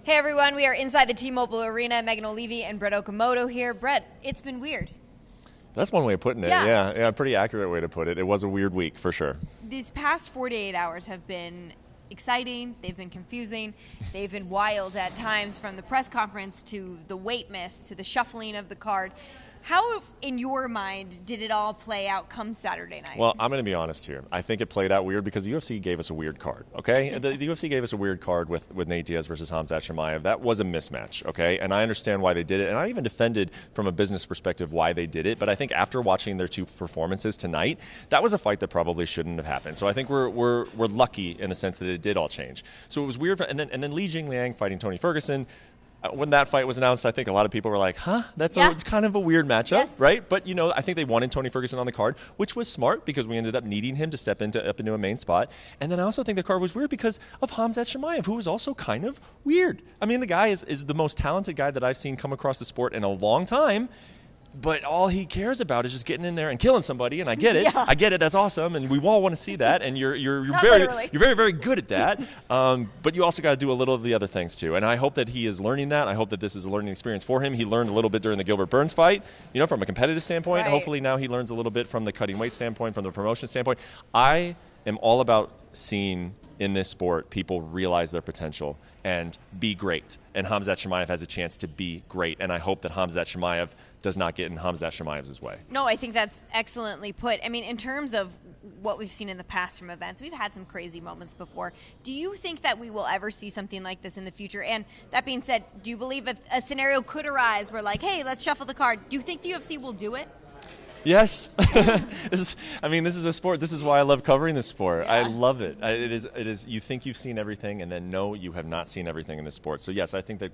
Hey everyone, we are inside the T-Mobile Arena. Megan Olivi and Brett Okamoto here. Brett, it's been weird. That's one way of putting it. Yeah, pretty accurate way to put it. It was a weird week for sure. These past 48 hours have been exciting, they've been confusing, they've been wild at times, from the press conference to the weight miss to the shuffling of the card. How, in your mind, did it all play out come Saturday night? Well, I'm going to be honest here. I think it played out weird because the UFC gave us a weird card, okay? the UFC gave us a weird card with Nate Diaz versus Khamzat Chimaev. That was a mismatch, okay? And I understand why they did it, and I even defended from a business perspective why they did it. But I think after watching their two performances tonight, that was a fight that probably shouldn't have happened. So I think we're lucky in the sense that it did all change. So it was weird. And then Li Jingliang fighting Tony Ferguson. When that fight was announced, I think a lot of people were like, huh, it's kind of a weird matchup, yes. Right? But, I think they wanted Tony Ferguson on the card, which was smart because we ended up needing him to step up into a main spot. And then I also think the card was weird because of Khamzat Chimaev, who was also kind of weird. I mean, the guy is the most talented guy that I've seen come across the sport in a long time. But all he cares about is just getting in there and killing somebody, and I get it. Yeah. I get it. That's awesome, and we all want to see that. And you're very good at that. But you also got to do a little of the other things too. And I hope that he is learning that. I hope that this is a learning experience for him. He learned a little bit during the Gilbert Burns fight, from a competitive standpoint. Right. Hopefully now he learns a little bit from the cutting weight standpoint, from the promotion standpoint. I am all about seeing in this sport people realize their potential and be great. And Khamzat Chimaev has a chance to be great. And I hope that Khamzat Chimaev does not get in Khamzat Chimaev's way. No, I think that's excellently put. I mean, in terms of what we've seen in the past from events, we've had some crazy moments before. Do you think that we will ever see something like this in the future? And that being said, do you believe a scenario could arise where, like, hey, let's shuffle the card? Do you think the UFC will do it? Yes. This is a sport. This is why I love covering this sport. Yeah. I love it. It is. You think you've seen everything, and then no, you have not seen everything in this sport. So yes, I think that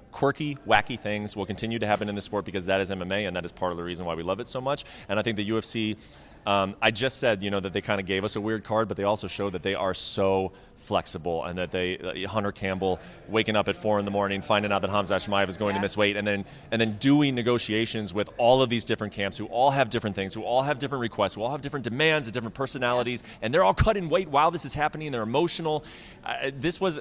quirky, wacky things will continue to happen in this sport because that is MMA, and that is part of the reason why we love it so much. And I think the UFC, I just said, that they kind of gave us a weird card, but they also showed that they are so flexible, and that Hunter Campbell waking up at 4 in the morning, finding out that Khamzat Chimaev is going to miss weight, and then doing negotiations with all of these different camps who all have different things, who all have different requests, who all have different demands and different personalities, and they're all cutting weight while this is happening. They're emotional. This was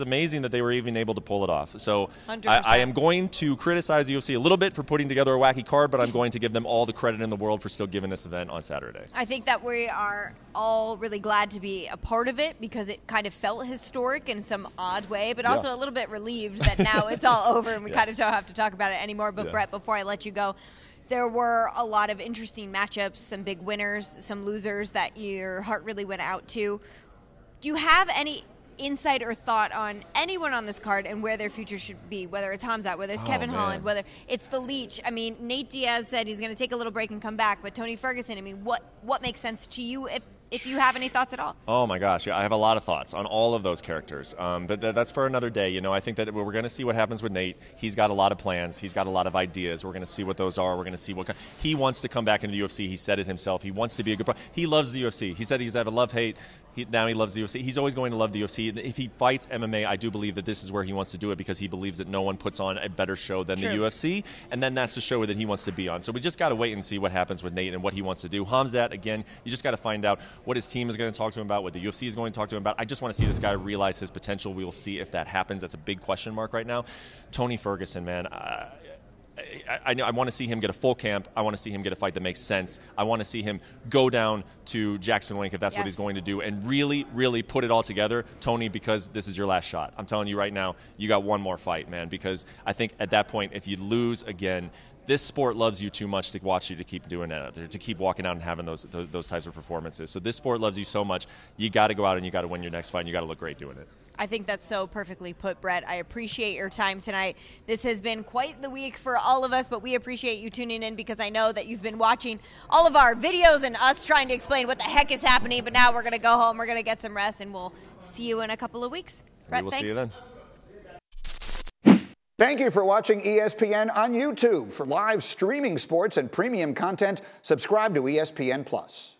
amazing that they were even able to pull it off. So I am going to criticize the UFC a little bit for putting together a wacky card, but I'm going to give them all the credit in the world for still giving this event on Saturday. I think that we are all really glad to be a part of it because it kind of felt historic in some odd way, but also a little bit relieved that now it's all over and we kind of don't have to talk about it anymore. But Brett, before I let you go, there were a lot of interesting matchups, some big winners, some losers that your heart really went out to. Do you have any insight or thought on anyone on this card and where their future should be, whether it's Khamzat, whether it's Kevin Holland, whether it's the Leech? I mean, Nate Diaz said he's going to take a little break and come back, but Tony Ferguson, I mean, what makes sense to you if you have any thoughts at all? Oh my gosh, I have a lot of thoughts on all of those characters, but that's for another day. I think that we're going to see what happens with Nate. He's got a lot of plans. He's got a lot of ideas. We're going to see what those are. We're going to see what he wants to come back into the UFC. He said it himself. He wants to be a good. He loves the UFC. He said he's had a love-hate. Now he loves the UFC. He's always going to love the UFC. If he fights MMA, I do believe that this is where he wants to do it because he believes that no one puts on a better show than the UFC, and then that's the show that he wants to be on. So we just got to wait and see what happens with Nate and what he wants to do. Khamzat, again, you just got to find out what his team is going to talk to him about, what the UFC is going to talk to him about. I just want to see this guy realize his potential. We will see if that happens. That's a big question mark right now. Tony Ferguson, man, I want to see him get a full camp. I want to see him get a fight that makes sense. I want to see him go down to Jackson Wink if that's what he's going to do and really, really put it all together. Tony, because this is your last shot. I'm telling you right now, you got one more fight, man, because I think at that point, if you lose again, this sport loves you too much to watch you to keep doing that, to keep walking out and having those types of performances. So this sport loves you so much, you got to go out and you got to win your next fight and you got to look great doing it. I think that's so perfectly put, Brett. I appreciate your time tonight. This has been quite the week for all of us, but we appreciate you tuning in because I know that you've been watching all of our videos and us trying to explain what the heck is happening, but now we're going to go home, we're going to get some rest, and we'll see you in a couple of weeks. Brett, we'll thanks. see you then. Thank you for watching ESPN on YouTube. For live streaming sports and premium content, subscribe to ESPN+.